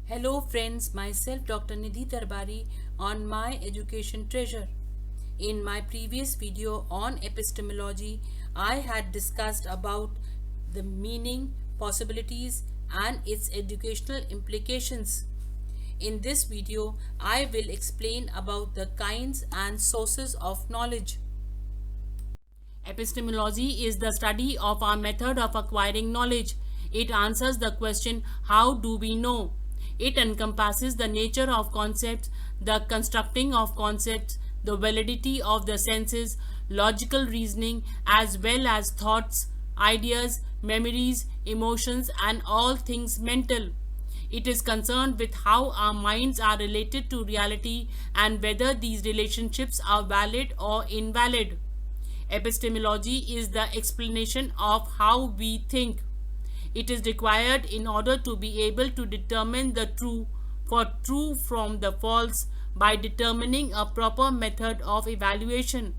Hello friends, myself Dr. Nidhi Darbari on My Education Treasure. In my previous video on epistemology, I had discussed about the meaning, possibilities and its educational implications. In this video, I will explain about the kinds and sources of knowledge. Epistemology is the study of our method of acquiring knowledge. It answers the question, how do we know? It encompasses the nature of concepts, the constructing of concepts, the validity of the senses, logical reasoning, as well as thoughts, ideas, memories, emotions, and all things mental. It is concerned with how our minds are related to reality and whether these relationships are valid or invalid. Epistemology is the explanation of how we think. It is required in order to be able to determine the true from the false by determining a proper method of evaluation.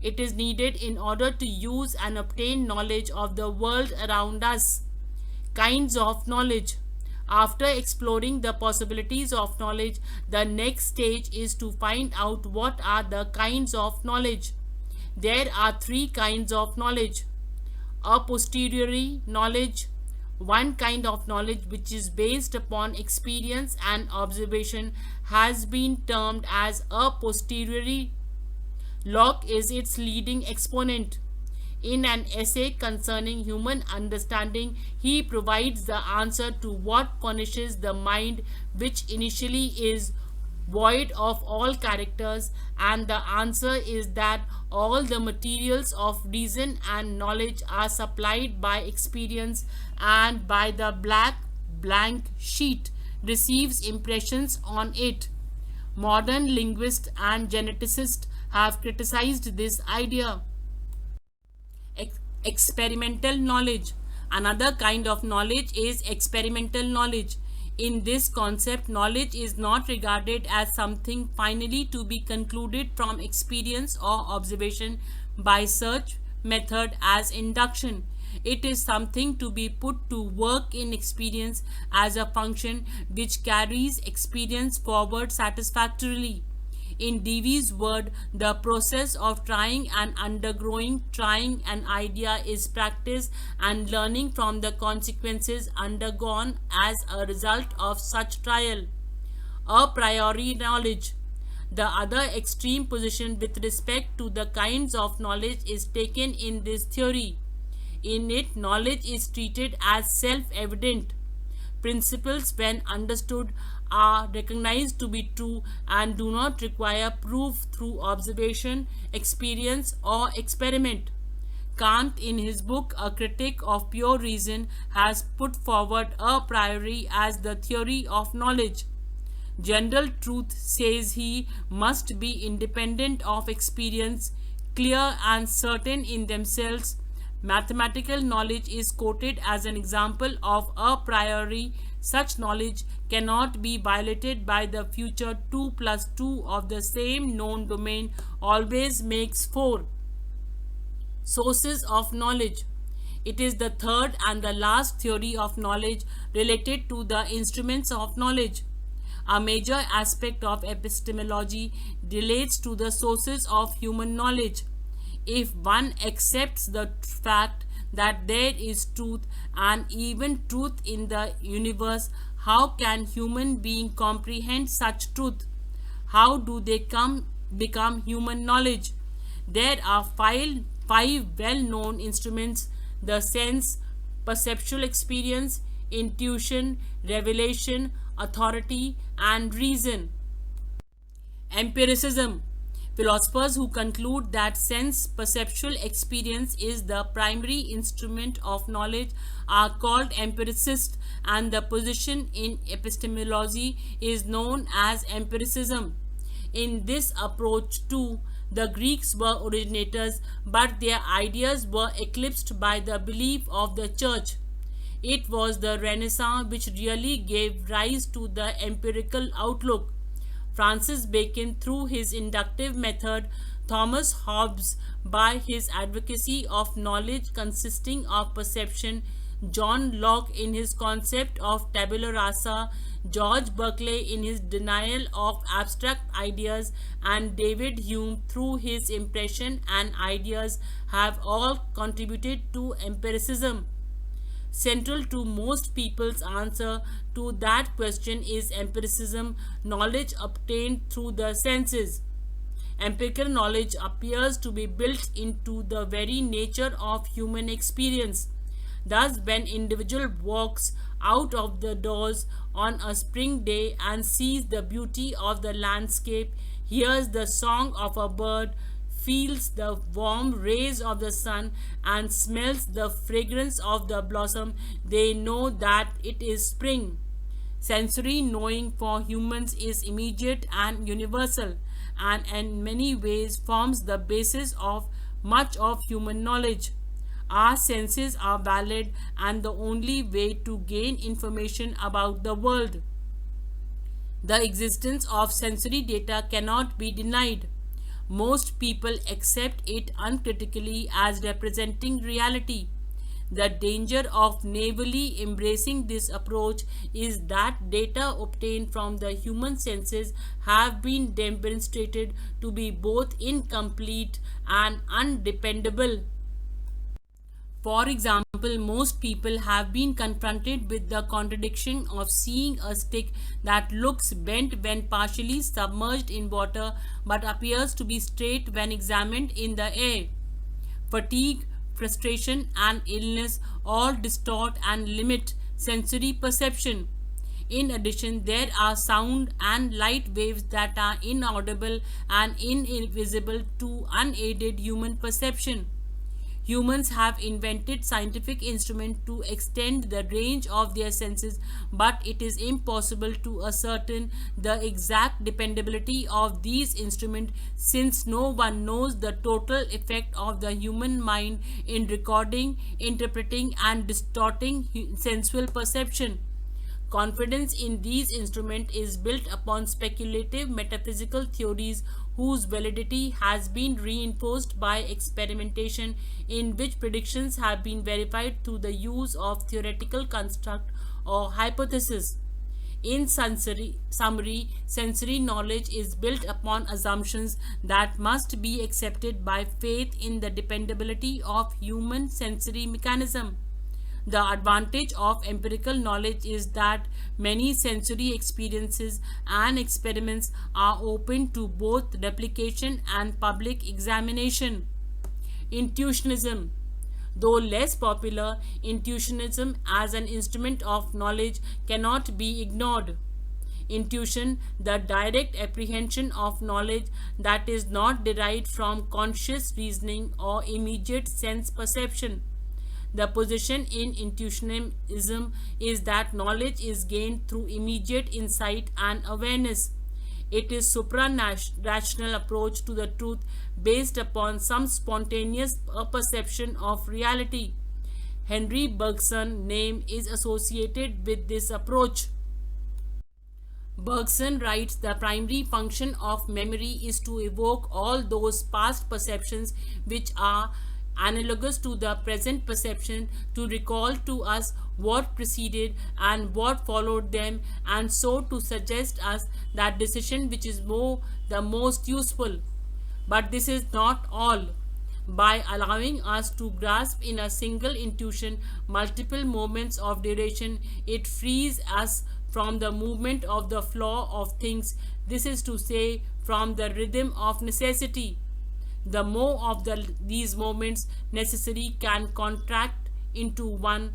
It is needed in order to use and obtain knowledge of the world around us. Kinds of knowledge. After exploring the possibilities of knowledge, the next stage is to find out what are the kinds of knowledge. There are three kinds of knowledge. A posteriori knowledge, one kind of knowledge which is based upon experience and observation, has been termed as a posteriori. Locke is its leading exponent. In an essay concerning human understanding, he provides the answer to what furnishes the mind, which initially is void of all characters, and the answer is that all the materials of reason and knowledge are supplied by experience, and by the blank sheet receives impressions on it. Modern linguists and geneticists have criticized this idea. Experimental knowledge. Another kind of knowledge is experimental knowledge. In this concept, knowledge is not regarded as something finally to be concluded from experience or observation by such method as induction. It is something to be put to work in experience as a function which carries experience forward satisfactorily. In Devy's word, the process of trying and undergoing trying an idea is practice and learning from the consequences undergone as a result of such trial. A priori knowledge. The other extreme position with respect to the kinds of knowledge is taken in this theory. In it, knowledge is treated as self-evident. Principles, when understood, are recognized to be true and do not require proof through observation, experience, or experiment. Kant, in his book A Critique of Pure Reason, has put forward a priori as the theory of knowledge. General truth, says he, must be independent of experience, clear and certain in themselves. Mathematical knowledge is quoted as an example of a priori. Such knowledge cannot be violated by the future 2 plus 2 of the same known domain always makes 4. Sources of knowledge. It is the third and the last theory of knowledge related to the instruments of knowledge. A major aspect of epistemology relates to the sources of human knowledge. If one accepts the fact that there is truth and even truth in the universe, how can human beings comprehend such truth? How do they become human knowledge? There are five well-known instruments: the sense, perceptual experience, intuition, revelation, authority, and reason. Empiricism. Philosophers who conclude that sense perceptual experience is the primary instrument of knowledge are called empiricists, and the position in epistemology is known as empiricism. In this approach too, the Greeks were originators, but their ideas were eclipsed by the belief of the church. It was the Renaissance which really gave rise to the empirical outlook. Francis Bacon through his inductive method, Thomas Hobbes by his advocacy of knowledge consisting of perception, John Locke in his concept of tabula rasa, George Berkeley in his denial of abstract ideas, and David Hume through his impression and ideas have all contributed to empiricism. Central to most people's answer to that question is empiricism, knowledge obtained through the senses. Empirical knowledge appears to be built into the very nature of human experience. Thus, when individual walks out of the doors on a spring day and sees the beauty of the landscape, hears the song of a bird, feels the warm rays of the sun, and smells the fragrance of the blossom, they know that it is spring. Sensory knowing for humans is immediate and universal, and in many ways forms the basis of much of human knowledge. Our senses are valid and the only way to gain information about the world. The existence of sensory data cannot be denied. Most people accept it uncritically as representing reality. The danger of naively embracing this approach is that data obtained from the human senses have been demonstrated to be both incomplete and undependable. For example, most people have been confronted with the contradiction of seeing a stick that looks bent when partially submerged in water but appears to be straight when examined in the air. Fatigue, frustration, and illness all distort and limit sensory perception. In addition, there are sound and light waves that are inaudible and invisible to unaided human perception. Humans have invented scientific instruments to extend the range of their senses, but it is impossible to ascertain the exact dependability of these instruments since no one knows the total effect of the human mind in recording, interpreting, and distorting sensual perception. Confidence in these instruments is built upon speculative metaphysical theories whose validity has been reinforced by experimentation, in which predictions have been verified through the use of theoretical construct or hypothesis. In summary, sensory knowledge is built upon assumptions that must be accepted by faith in the dependability of human sensory mechanism. The advantage of empirical knowledge is that many sensory experiences and experiments are open to both replication and public examination. Intuitionism. Though less popular, Intuitionism as an instrument of knowledge cannot be ignored. Intuition, the direct apprehension of knowledge that is not derived from conscious reasoning or immediate sense perception. The position in Intuitionism is that knowledge is gained through immediate insight and awareness. It is supra-rational approach to the truth based upon some spontaneous perception of reality. Henry Bergson's name is associated with this approach. Bergson writes the primary function of memory is to evoke all those past perceptions which are analogous to the present perception, to recall to us what preceded and what followed them, and so to suggest us that decision which is the most useful. But this is not all. By allowing us to grasp in a single intuition multiple moments of duration, it frees us from the movement of the flow of things, this is to say, from the rhythm of necessity. The more of these moments necessary can contract into one,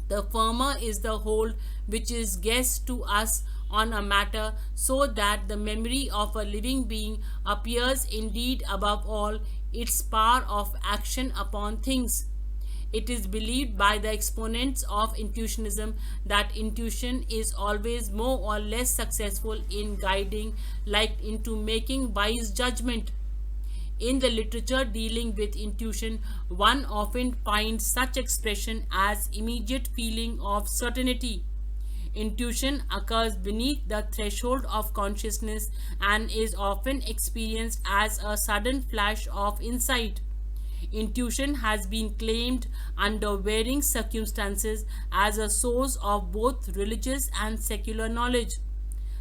the firmer is the hold which is guessed to us on a matter, so that the memory of a living being appears indeed above all its power of action upon things. It is believed by the exponents of Intuitionism that intuition is always more or less successful in guiding, like into making wise judgment. In the literature dealing with intuition, one often finds such expression as immediate feeling of certainty. Intuition occurs beneath the threshold of consciousness and is often experienced as a sudden flash of insight. Intuition has been claimed under varying circumstances as a source of both religious and secular knowledge.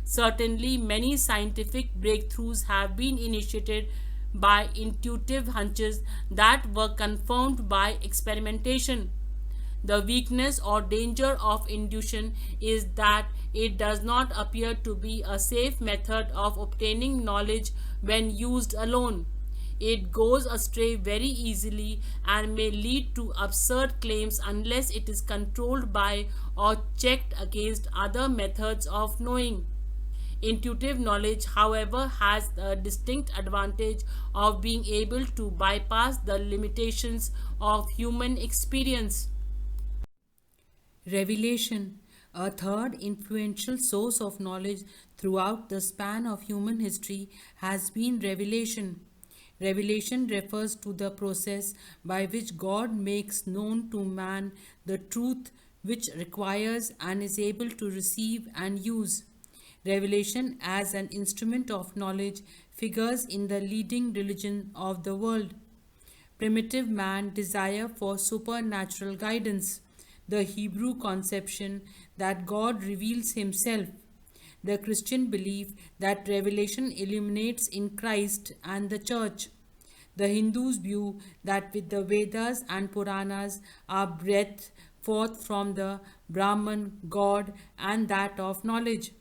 Certainly, many scientific breakthroughs have been initiated by intuitive hunches that were confirmed by experimentation. The weakness or danger of intuition is that it does not appear to be a safe method of obtaining knowledge when used alone. It goes astray very easily and may lead to absurd claims unless it is controlled by or checked against other methods of knowing. Intuitive knowledge, however, has the distinct advantage of being able to bypass the limitations of human experience. Revelation, a third influential source of knowledge throughout the span of human history, has been revelation. Revelation refers to the process by which God makes known to man the truth which requires and is able to receive and use. Revelation as an instrument of knowledge figures in the leading religion of the world. Primitive man desire for supernatural guidance, the Hebrew conception that God reveals himself, the Christian belief that revelation illuminates in Christ and the church, the Hindus' view that with the Vedas and Puranas are breathed forth from the Brahman, God, and that of knowledge.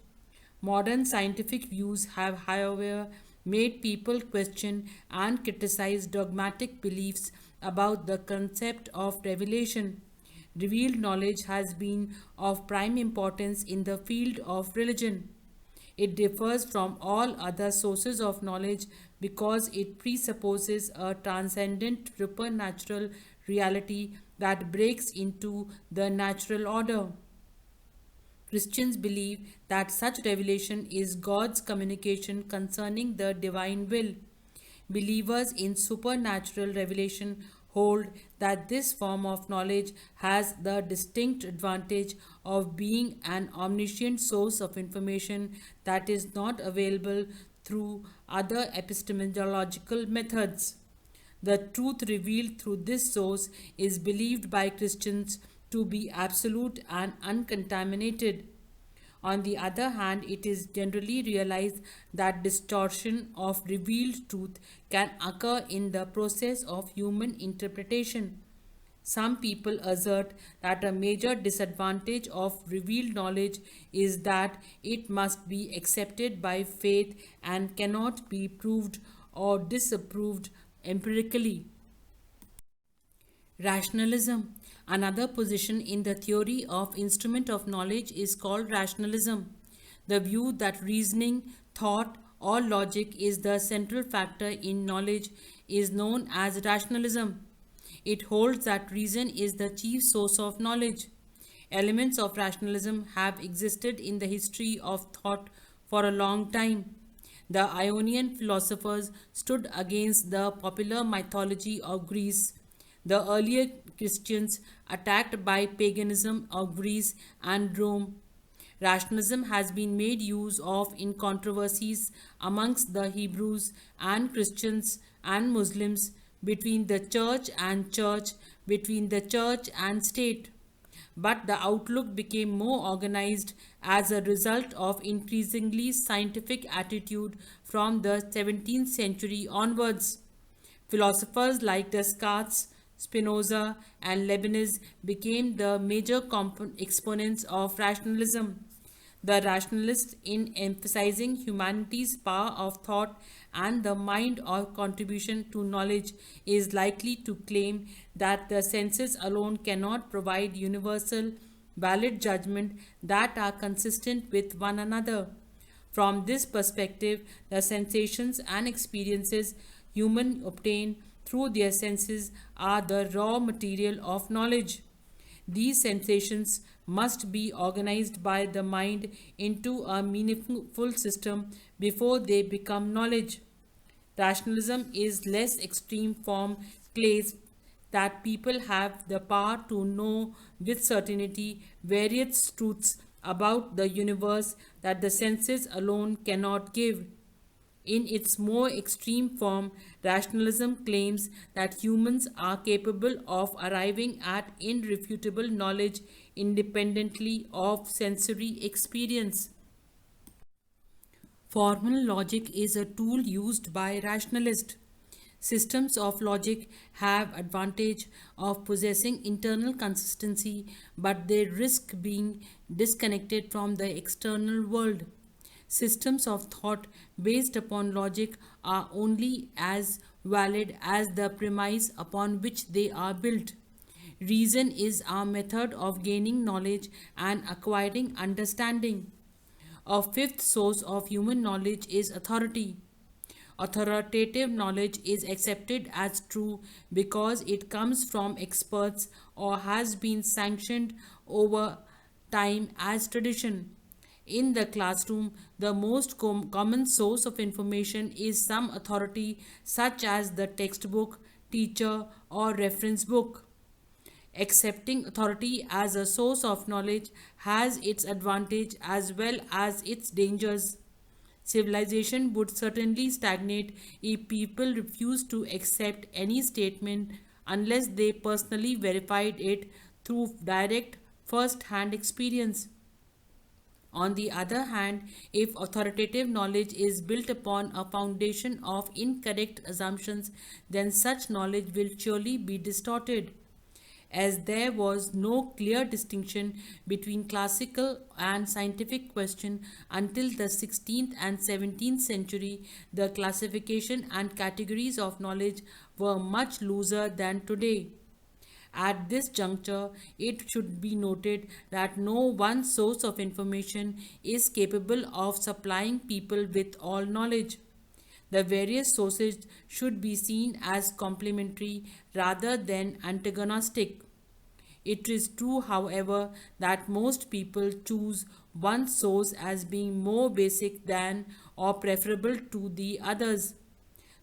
Modern scientific views have, however, made people question and criticize dogmatic beliefs about the concept of revelation. Revealed knowledge has been of prime importance in the field of religion. It differs from all other sources of knowledge because it presupposes a transcendent supernatural reality that breaks into the natural order. Christians believe that such revelation is God's communication concerning the divine will. Believers in supernatural revelation hold that this form of knowledge has the distinct advantage of being an omniscient source of information that is not available through other epistemological methods. The truth revealed through this source is believed by Christians to be absolute and uncontaminated. On the other hand, it is generally realized that distortion of revealed truth can occur in the process of human interpretation. Some people assert that a major disadvantage of revealed knowledge is that it must be accepted by faith and cannot be proved or disapproved empirically. Rationalism. Another position in the theory of instrument of knowledge is called rationalism. The view that reasoning, thought, or logic is the central factor in knowledge is known as rationalism. It holds that reason is the chief source of knowledge. Elements of rationalism have existed in the history of thought for a long time. The Ionian philosophers stood against the popular mythology of Greece. The earlier Christians attacked by paganism of Greece and Rome. Rationalism has been made use of in controversies amongst the Hebrews and Christians and Muslims, between the church, between the church and state. But the outlook became more organized as a result of increasingly scientific attitude from the 17th century onwards. Philosophers like Descartes, Spinoza, and Leibniz became the major exponents of rationalism. The rationalist, in emphasizing humanity's power of thought and the mind or contribution to knowledge, is likely to claim that the senses alone cannot provide universal, valid judgment that are consistent with one another. From this perspective, the sensations and experiences humans obtain through their senses are the raw material of knowledge. These sensations must be organized by the mind into a meaningful system before they become knowledge. Rationalism is less extreme form claims that people have the power to know with certainty various truths about the universe that the senses alone cannot give. In its more extreme form, rationalism claims that humans are capable of arriving at irrefutable knowledge independently of sensory experience. Formal logic is a tool used by rationalists. Systems of logic have advantage of possessing internal consistency, but they risk being disconnected from the external world. Systems of thought based upon logic are only as valid as the premise upon which they are built. Reason is our method of gaining knowledge and acquiring understanding. A fifth source of human knowledge is authority. Authoritative knowledge is accepted as true because it comes from experts or has been sanctioned over time as tradition. In the classroom, the most common source of information is some authority, such as the textbook, teacher, or reference book. Accepting authority as a source of knowledge has its advantage as well as its dangers. Civilization would certainly stagnate if people refused to accept any statement unless they personally verified it through direct first hand experience. On the other hand, if authoritative knowledge is built upon a foundation of incorrect assumptions, then such knowledge will surely be distorted. As there was no clear distinction between classical and scientific question until the 16th and 17th century, the classification and categories of knowledge were much looser than today. At this juncture, it should be noted that no one source of information is capable of supplying people with all knowledge. The various sources should be seen as complementary rather than antagonistic. It is true, however, that most people choose one source as being more basic than or preferable to the others.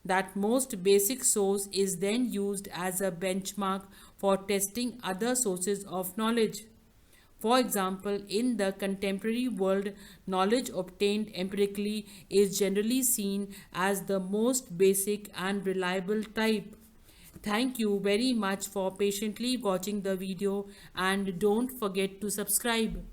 That most basic source is then used as a benchmark for testing other sources of knowledge. For example, in the contemporary world, knowledge obtained empirically is generally seen as the most basic and reliable type. Thank you very much for patiently watching the video and don't forget to subscribe.